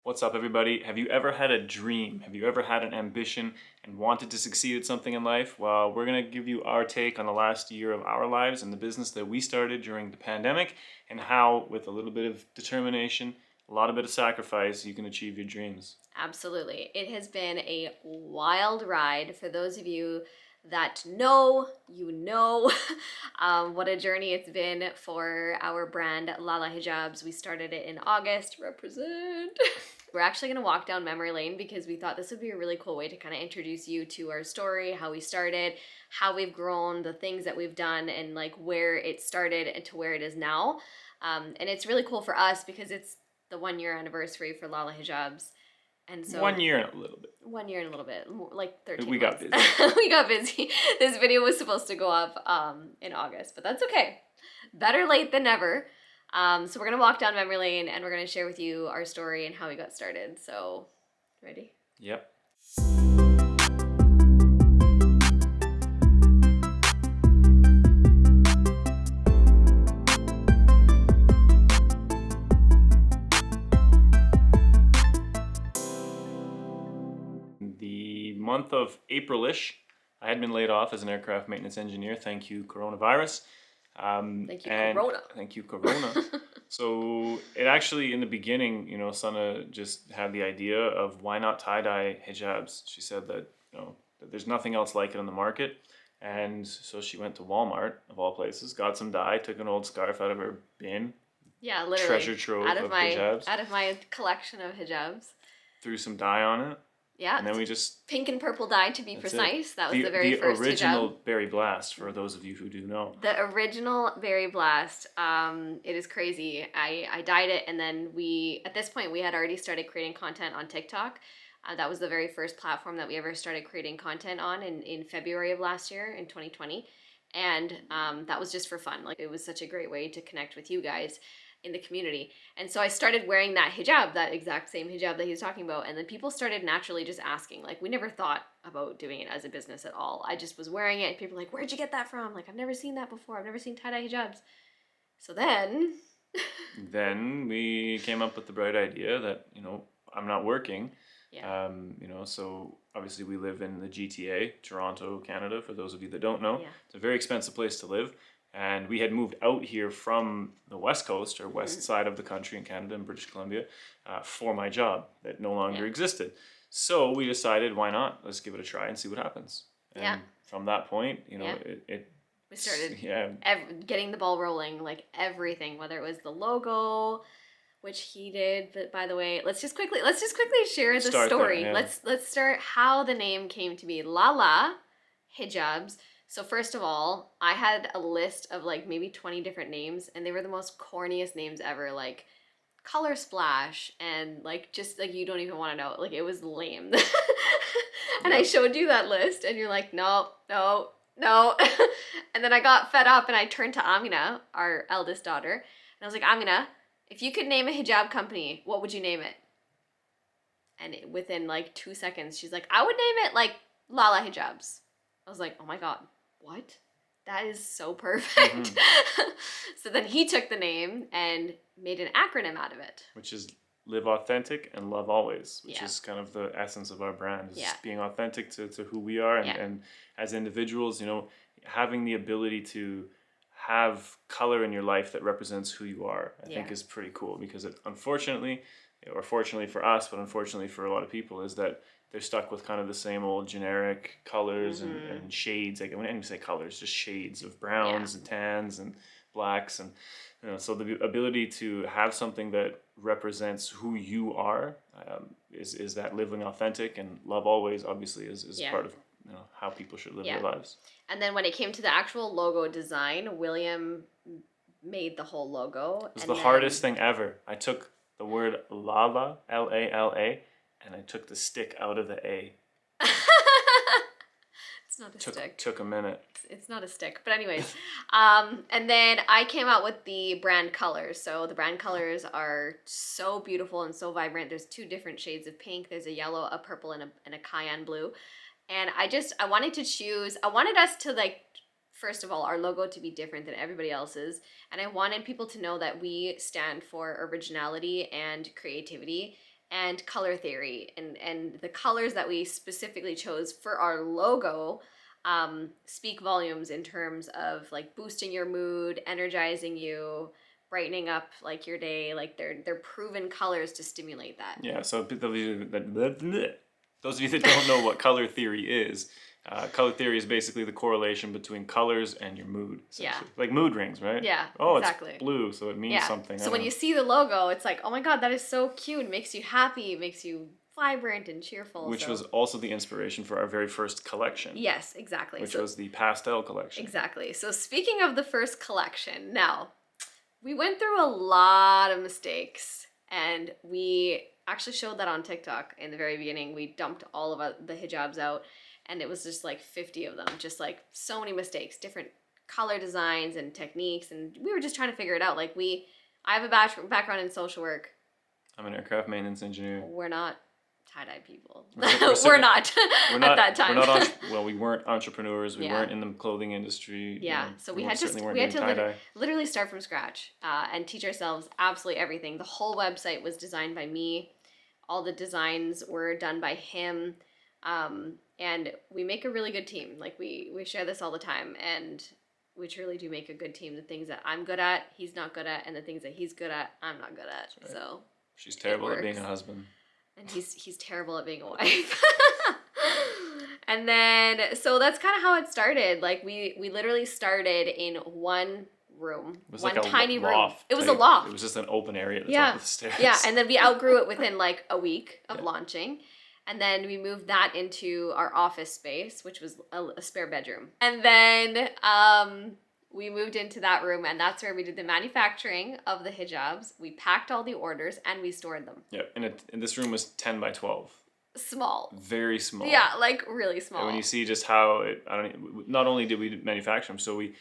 What's up, everybody? Have you ever had a dream? Have you ever had an ambition and wanted to succeed at something in life? Well, we're going to give you our take on the last year of our lives and the business that we started during the pandemic, and how, with a little bit of determination, a bit of sacrifice, you can achieve your dreams. Absolutely. It has been a wild ride. For those of you that know, what a journey it's been for our brand Lala Hijabs. We started it in August. Represent. We're actually going to walk down memory lane because we thought this would be a really cool way to kind of introduce you to our story, how we started, how we've grown, the things that we've done, and like where it started and to where it is now. And it's really cool for us because it's the 1 year anniversary for Lala Hijabs. And so 1 year and a little bit. 1 year and a little bit, like 13 We months. got busy. We got busy. This video was supposed to go up in August, but that's okay. Better late than never. So we're going to walk down memory lane and we're going to share with you our story and how we got started. So, ready? Yep. The month of April-ish, I had been laid off as an aircraft maintenance engineer. Thank you, coronavirus. Thank you, Corona. Thank you, Corona. So it actually, in the beginning, Sana just had the idea of why not tie-dye hijabs. She said that, that there's nothing else like it on the market. And so she went to Walmart, of all places, got some dye, took an old scarf out of her bin. Yeah, literally. Treasure trove of hijabs. Out of my collection of hijabs. Threw some dye on it. Yeah. And then we just... Pink and purple dye, to be precise. That was the very first hijab. The original Berry Blast, for those of you who do know. The original Berry Blast. It is crazy. I dyed it, and then at this point, we had already started creating content on TikTok. That was the very first platform that we ever started creating content on in February of last year, in 2020. And that was just for fun. Like, it was such a great way to connect with you guys in the community. And so I started wearing that hijab, that exact same hijab that he was talking about. And then people started naturally just asking. Like, we never thought about doing it as a business at all. I just was wearing it, and people were like, where'd you get that from? Like, I've never seen that before. I've never seen tie-dye hijabs. So then... then we came up with the bright idea that, I'm not working. Yeah. So obviously we live in the GTA, Toronto, Canada, for those of you that don't know. Yeah. It's a very expensive place to live. And we had moved out here from the west coast, or west side of the country in Canada, in British Columbia, for my job that no longer existed. So we decided, why not? Let's give it a try and see what happens. And from that point, we started getting the ball rolling, like everything, whether it was the logo, which he did. But by the way, let's just quickly share the story. There, yeah. Let's start how the name came to be. Lala Hijabs. So first of all, I had a list of like maybe 20 different names, and they were the most corniest names ever, like Color Splash, and like just like you don't even want to know. Like, it was lame. And I showed you that list, and you're like, no. And then I got fed up, and I turned to Amina, our eldest daughter, and I was like, Amina, if you could name a hijab company, what would you name it? And within like 2 seconds, she's like, I would name it like Lala Hijabs. I was like, oh my God, what? That is so perfect. So then he took the name and made an acronym out of it. Which is Live Authentic and Love Always, which is kind of the essence of our brand, is just being authentic to who we are. And as individuals, having the ability to have color in your life that represents who you are, I think is pretty cool, because it, unfortunately, or fortunately for us, but unfortunately for a lot of people, is that they're stuck with kind of the same old generic colors and shades. Like, when I even say colors, just shades of browns and tans and blacks. And so the ability to have something that represents who you are is that living authentic, and love always obviously is part of how people should live their lives. And then when it came to the actual logo design, William made the whole logo. It was the hardest thing ever. I took the word Lala, L-A-L-A, and I took the stick out of the A. It's not a stick. Took a minute. It's not a stick. But anyways, and then I came out with the brand colors. So the brand colors are so beautiful and so vibrant. There's 2 different shades of pink. There's a yellow, a purple, and a cayenne blue. And I wanted us to, like, first of all, our logo to be different than everybody else's. And I wanted people to know that we stand for originality and creativity. and color theory. And the colors that we specifically chose for our logo speak volumes in terms of like boosting your mood, energizing you, brightening up like your day. Like they're proven colors to stimulate that. Yeah, so those of you that don't know what color theory is, color theory is basically the correlation between colors and your mood, essentially. Yeah. Like mood rings, right? Yeah, oh, exactly. It's blue, so it means something. So when you see the logo, it's like, oh my God, that is so cute. It makes you happy. It makes you vibrant and cheerful. Which was also the inspiration for our very first collection. Yes, exactly. Which was the pastel collection. Exactly. So speaking of the first collection, now, we went through a lot of mistakes, and we actually showed that on TikTok in the very beginning. We dumped all of the hijabs out, and it was just like 50 of them, just like so many mistakes, different color designs and techniques, and we were just trying to figure it out. Like I have a background in social work. I'm an aircraft maintenance engineer. We're not tie-dye people. We're not at that time. We weren't entrepreneurs. We weren't in the clothing industry. Yeah, so we had to literally start from scratch and teach ourselves absolutely everything. The whole website was designed by me. All the designs were done by him. And we make a really good team. Like we share this all the time, and we truly do make a good team. The things that I'm good at, he's not good at, and the things that he's good at, I'm not good at. Right. So she's terrible at being a husband. And he's terrible at being a wife. And then, so that's kind of how it started. Like we literally started in one room, one tiny room. It was a loft. It was just an open area at the top of the stairs. Yeah, and then we outgrew it within like a week of launching. And then we moved that into our office space, which was a spare bedroom. And then we moved into that room, and that's where we did the manufacturing of the hijabs. We packed all the orders, and we stored them. Yeah, and this room was 10 by 12. Small. Very small. Yeah, like really small. And when you see just how not only did we manufacture them, so we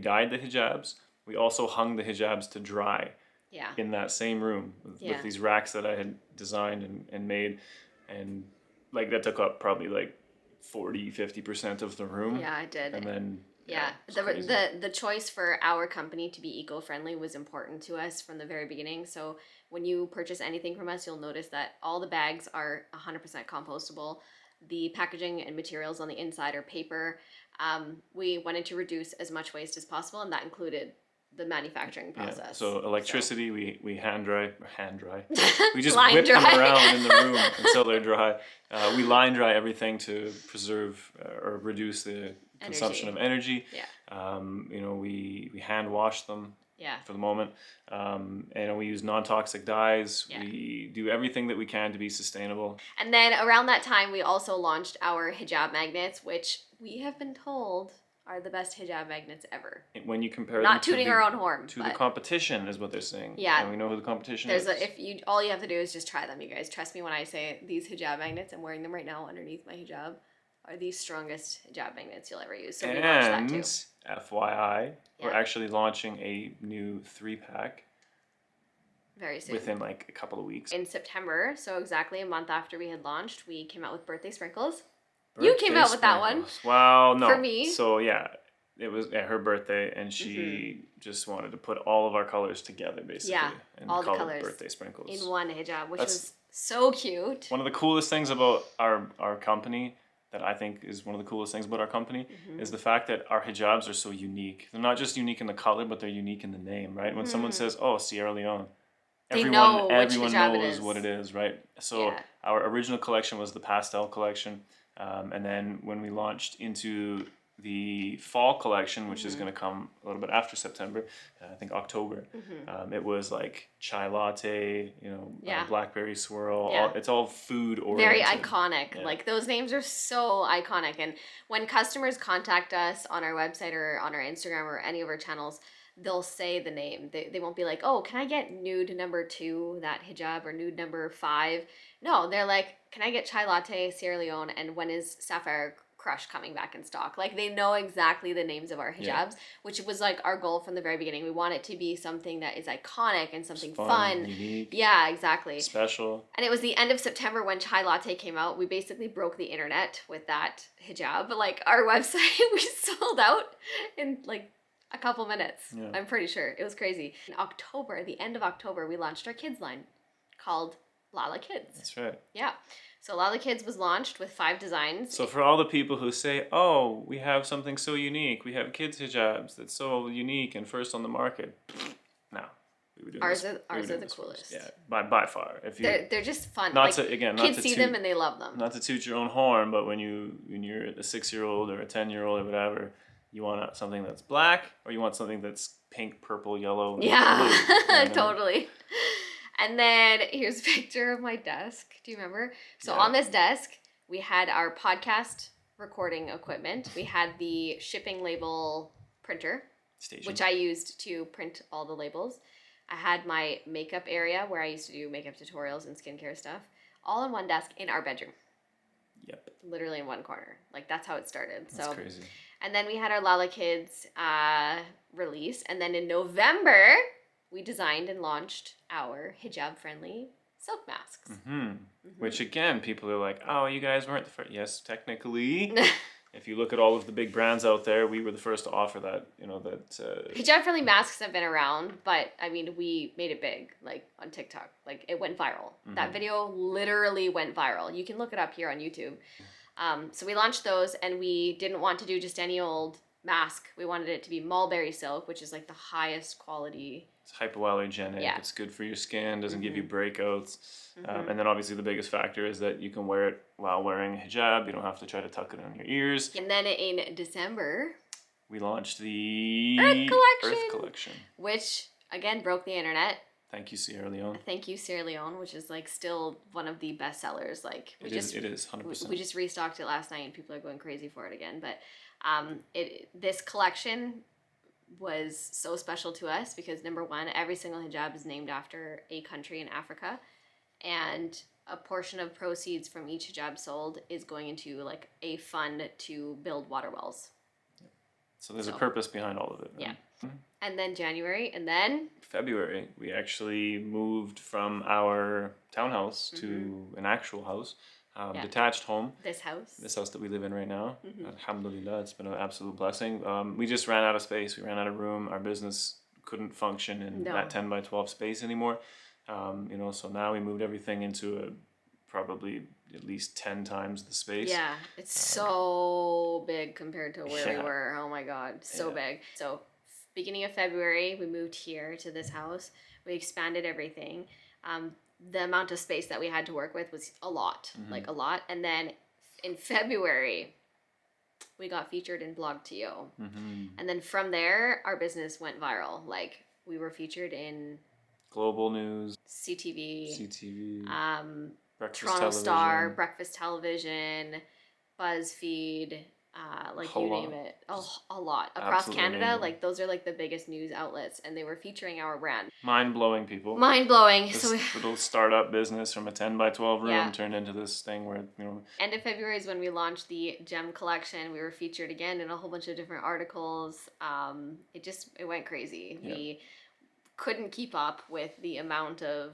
dyed the hijabs. We also hung the hijabs to dry. Yeah. In that same room with these racks that I had designed and made, and like that took up probably like 40-50% of the room. Yeah, I did. And then the choice for our company to be eco-friendly was important to us from the very beginning. So when you purchase anything from us, you'll notice that all the bags are 100% compostable. The packaging and materials on the inside are paper. We wanted to reduce as much waste as possible, and that included the manufacturing process. Yeah, so electricity, we hand dry. We just whip them around in the room until they're dry. We line dry everything to preserve or reduce the consumption of energy. Yeah. We hand wash them. Yeah. For the moment, and we use non-toxic dyes. Yeah. We do everything that we can to be sustainable. And then around that time, we also launched our hijab magnets, which we have been told are the best hijab magnets ever. When you compare not them tooting our own horn to the competition, is what they're saying. Yeah, and we know who the competition is. All you have to do is just try them, you guys. Trust me when I say these hijab magnets. I'm wearing them right now underneath my hijab. Are the strongest hijab magnets you'll ever use. So we launched that too. FYI, we're actually launching a new 3-pack. Very soon. Within like a couple of weeks. In September, so exactly a month after we had launched, we came out with birthday sprinkles. You came out with that one. Well, no. For me. So yeah, it was her birthday, and she just wanted to put all of our colors together, basically. Yeah, and all the colors. Birthday sprinkles. In one hijab, which was so cute. One of the coolest things about our company, that I think is one of the coolest things about our company, is the fact that our hijabs are so unique. They're not just unique in the color, but they're unique in the name, right? When someone says, oh, Sierra Leone, everyone knows what it is, right? So our original collection was the pastel collection. And then when we launched into the fall collection, which is going to come a little bit after September, I think October, it was like chai latte, blackberry swirl. Yeah. It's all food oriented. Very iconic. Yeah. Like those names are so iconic. And when customers contact us on our website or on our Instagram or any of our channels, they'll say the name. They won't be like, oh, can I get nude number 2, that hijab, or nude number 5? No, they're like, can I get chai latte, Sierra Leone, and when is Sapphire Crush coming back in stock? Like they know exactly the names of our hijabs, which was like our goal from the very beginning. We want it to be something that is iconic and something fun. Unique. Yeah, exactly. Special. And it was the end of September when chai latte came out. We basically broke the internet with that hijab. Like our website, we sold out in like a couple minutes. Yeah. I'm pretty sure. It was crazy. In October, the end of October, we launched our kids line called Lala Kids. That's right. Yeah. So Lala Kids was launched with 5 designs. So for all the people who say, oh, we have something so unique, we have kids hijabs that's so unique and first on the market. No. Ours are the coolest. Yeah, by far. If you, they're just fun. Kids see them and they love them. Not to toot your own horn, but when you're a 6-year-old or a 10-year-old or whatever, you want something that's black or you want something that's pink, purple, yellow, blue. Totally. And then here's a picture of my desk. Do you remember? So on this desk, we had our podcast recording equipment. We had the shipping label printer, which I used to print all the labels. I had my makeup area where I used to do makeup tutorials and skincare stuff, all in one desk in our bedroom. Yep. Literally in one corner. Like, that's how it started. That's crazy. And then we had our Lala Kids release. And then in November, we designed and launched our hijab-friendly silk masks. Which, again, people are like, oh, you guys weren't the first. Yes, technically. If you look at all of the big brands out there, we were the first to offer that, hijab-friendly masks have been around, but, I mean, we made it big, like, on TikTok. Like, it went viral. That video literally went viral. You can look it up here on YouTube. So we launched those, and we didn't want to do just any old mask. We wanted it to be mulberry silk, which is, like, the highest quality. It's hypoallergenic. Yeah. It's good for your skin. Doesn't give you breakouts. And then obviously the biggest factor is that you can wear it while wearing a hijab. You don't have to try to tuck it in your ears. And then in December, we launched the Earth Collection, which again broke the internet. Thank you, Sierra Leone. Thank you, Sierra Leone, which is like still one of the best sellers. Like it is 100%. We just restocked it last night, and people are going crazy for it again. But this collection was so special to us because number one, every single hijab is named after a country in Africa, and a portion of proceeds from each hijab sold is going into like a fund to build water wells. So there's a purpose behind all of it. Right? Yeah. And then January, and then February, we actually moved from our townhouse to an actual house. Detached home. This house that we live in right now. Alhamdulillah, it's been an absolute blessing. We just ran out of space. We ran out of room. Our business couldn't function in that 10 by 12 space anymore. So now we moved everything into probably at least 10 times the space. Yeah, it's so big compared to where we were. Oh my God, so big. So beginning of February, we moved here to this house. We expanded everything. The amount of space that we had to work with was a lot, like a lot. And then in February, we got featured in Blog to You. And then from there, our business went viral. Like we were featured in Global News, CTV, Breakfast Toronto Television. Star, Breakfast Television, BuzzFeed, you name it. Oh, a lot. Across Canada, amazing. Like those are like the biggest news outlets, and they were featuring our brand. Mind-blowing, people. Mind-blowing. This little startup business from a 10 by 12 room turned into this thing where, End of February is when we launched the Gem collection. We were featured again in a whole bunch of different articles. It went crazy. Yeah. We couldn't keep up with the amount of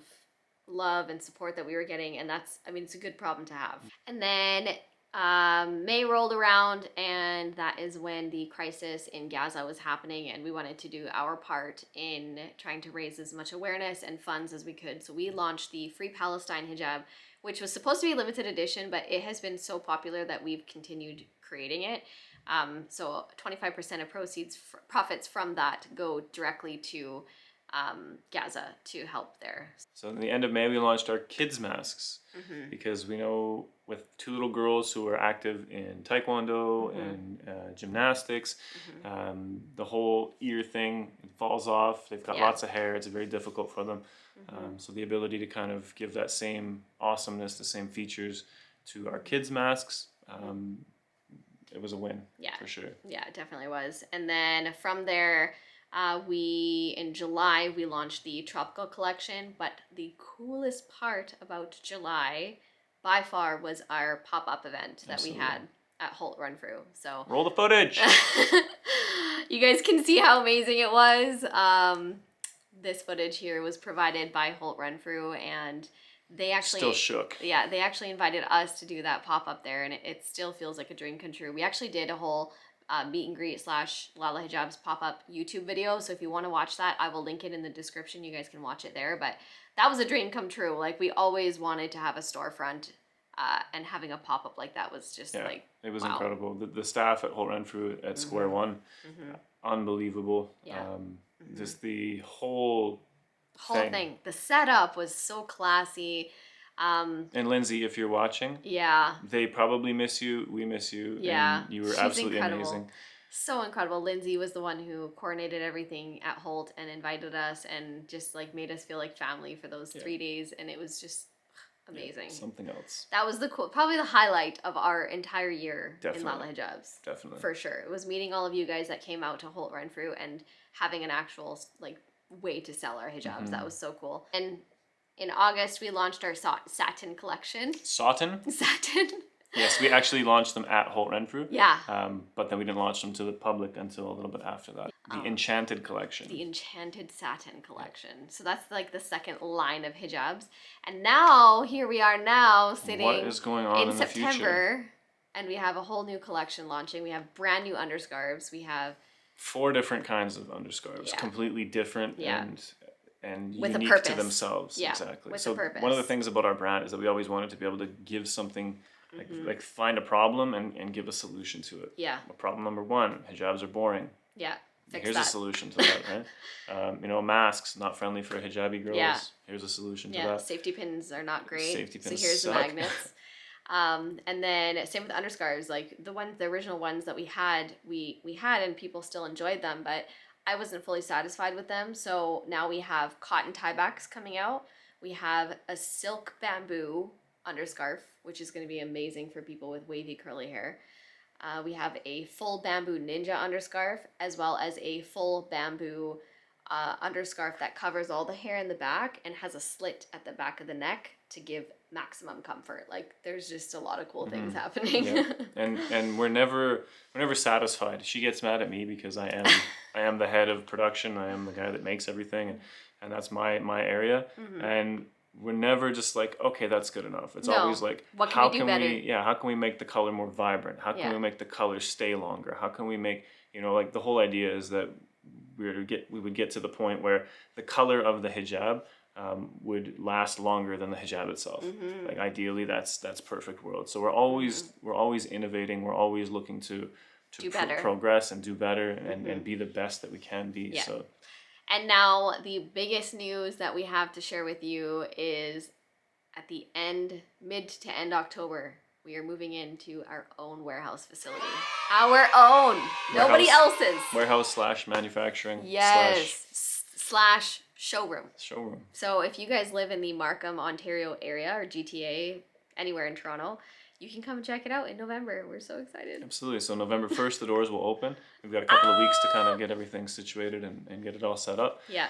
love and support that we were getting, and it's a good problem to have. And then May rolled around, and that is when the crisis in Gaza was happening, and we wanted to do our part in trying to raise as much awareness and funds as we could. So we launched the Free Palestine hijab, which was supposed to be a limited edition, but it has been so popular that we've continued creating it. So 25% of profits from that go directly to Gaza to help there. So in the end of May, we launched our kids masks because we know with 2 little girls who are active in taekwondo and gymnastics, the whole ear thing falls off. They've got lots of hair. It's very difficult for them. So the ability to kind of give that same awesomeness, the same features to our kids masks, it was a win for sure. Yeah, it definitely was. And then from there, in July, we launched the tropical collection, but the coolest part about July by far was our pop-up event that we had at Holt Renfrew. So roll the footage. You guys can see how amazing it was. This footage here was provided by Holt Renfrew, and they actually still shook. Yeah, they actually invited us to do that pop-up there, and it still feels like a dream come true. We actually did a whole meet and greet / Lala Hijabs pop-up YouTube video. So if you want to watch that, I will link it in the description. You guys can watch it there. But that was a dream come true. Like, we always wanted to have a storefront, and having a pop-up like that was just like, it was wow. incredible. The staff at Holt Renfrew at Square One, unbelievable. Just the whole thing. The setup was so classy. And Lindsay, if you're watching, they probably miss you. We miss you. Yeah, and you were absolutely amazing. So incredible. Lindsay was the one who coordinated everything at Holt and invited us and just like made us feel like family for those 3 days, and it was just amazing. Something else. That was probably the highlight of our entire year in Lala Hijabs. Definitely. For sure. It was meeting all of you guys that came out to Holt Renfrew and having an actual like way to sell our hijabs. That was so cool. And in August, we launched our satin collection. Satin? Yes, we actually launched them at Holt Renfrew. Yeah. But then we didn't launch them to the public until a little bit after that. The Enchanted collection. The Enchanted Satin collection. So that's like the second line of hijabs. And now, here we are now sitting what is going on in September, the future? And we have a whole new collection launching. We have brand new underscarves. We have 4 different kinds of underscarves, completely different and with unique to themselves. Exactly. With so a purpose. One of the things about our brand is that we always wanted to be able to give something like find a problem and give a solution to it. Yeah. Problem number 1, hijabs are boring. Yeah. Here's a solution to that, right? Masks not friendly for hijabi girls. Yeah. Here's a solution to that. Yeah, safety pins are not great. Safety pins so here's suck. the magnets. And then same with underscarves, like the original ones that we had and people still enjoyed them, but I wasn't fully satisfied with them. So now we have cotton tiebacks coming out. We have a silk bamboo underscarf, which is going to be amazing for people with wavy curly hair. We have a full bamboo ninja underscarf, as well as a full bamboo underscarf that covers all the hair in the back and has a slit at the back of the neck to give maximum comfort. Like, there's just a lot of cool things happening. Yeah. And we're never satisfied. She gets mad at me because I am the head of production. I am the guy that makes everything, and that's my area. And we're never just like, okay, that's good enough. It's always like, what can we do better? How can we make the color more vibrant? How can we make the color stay longer? How can we make, like the whole idea is that we would get to the point where the color of the hijab would last longer than the hijab itself. Like, ideally, that's perfect world. So we're always innovating. We're always looking to progress and do better and be the best that we can be. Yeah. So. And now the biggest news that we have to share with you is at the mid to end October, we are moving into our own warehouse facility. Our own. Nobody else's. Warehouse / manufacturing. Yes. / showroom. Showroom. So if you guys live in the Markham, Ontario area or GTA, anywhere in Toronto, you can come check it out in November. We're so excited. Absolutely. So November 1st, the doors will open. We've got a couple of weeks to kind of get everything situated and get it all set up. Yeah.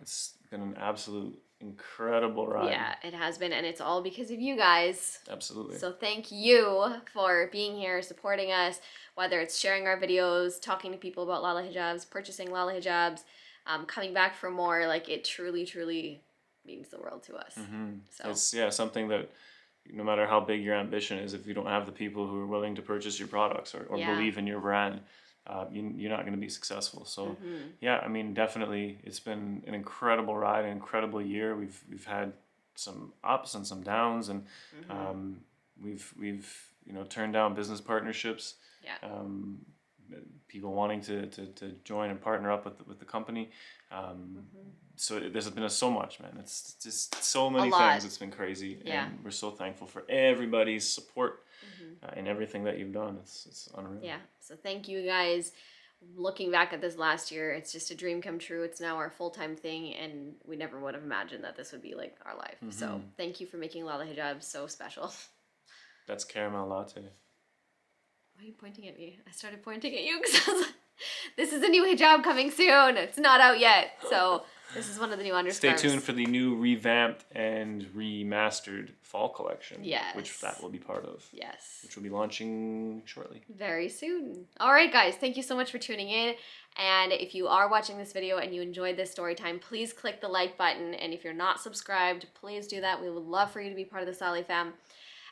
It's been an absolute incredible ride. Yeah, it has been. And it's all because of you guys. Absolutely. So thank you for being here, supporting us, whether it's sharing our videos, talking to people about Lala Hijabs, purchasing Lala Hijabs, coming back for more. Like, it truly, truly means the world to us. So it's something that, no matter how big your ambition is, if you don't have the people who are willing to purchase your products or believe in your brand, you're not going to be successful. So definitely, it's been an incredible ride, an incredible year. We've had some ups and some downs, and we've turned down business partnerships. Yeah. People wanting to join and partner up with the company. So there's been so much, man. It's just so many things. It's been crazy. Yeah. And we're so thankful for everybody's support in everything that you've done. It's unreal. Yeah. So thank you guys. Looking back at this last year, it's just a dream come true. It's now our full-time thing, and we never would have imagined that this would be like our life. So thank you for making Lala Hijabs so special. That's caramel latte. Why are you pointing at me? I started pointing at you because I was like, this is a new hijab coming soon. It's not out yet. So this is one of the new underscarves. Stay tuned for the new revamped and remastered fall collection. Yes. Which that will be part of. Yes. Which will be launching shortly. Very soon. All right, guys. Thank you so much for tuning in. And if you are watching this video and you enjoyed this story time, please click the like button. And if you're not subscribed, please do that. We would love for you to be part of the Saleh fam.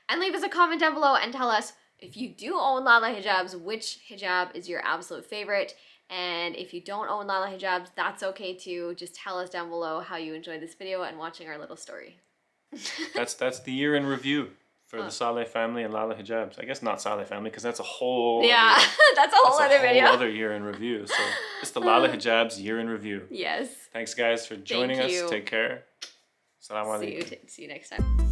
And leave us a comment down below and tell us if you do own Lala Hijabs, which hijab is your absolute favorite? And if you don't own Lala Hijabs, that's okay too. Just tell us down below how you enjoyed this video and watching our little story. That's the year in review for the Saleh family and Lala Hijabs. I guess not Saleh family because that's a whole that's a whole other video. Whole other year in review. So it's the Lala Hijabs year in review. Yes. Thanks guys for joining us. Take care. Assalamu alaikum. See you next time.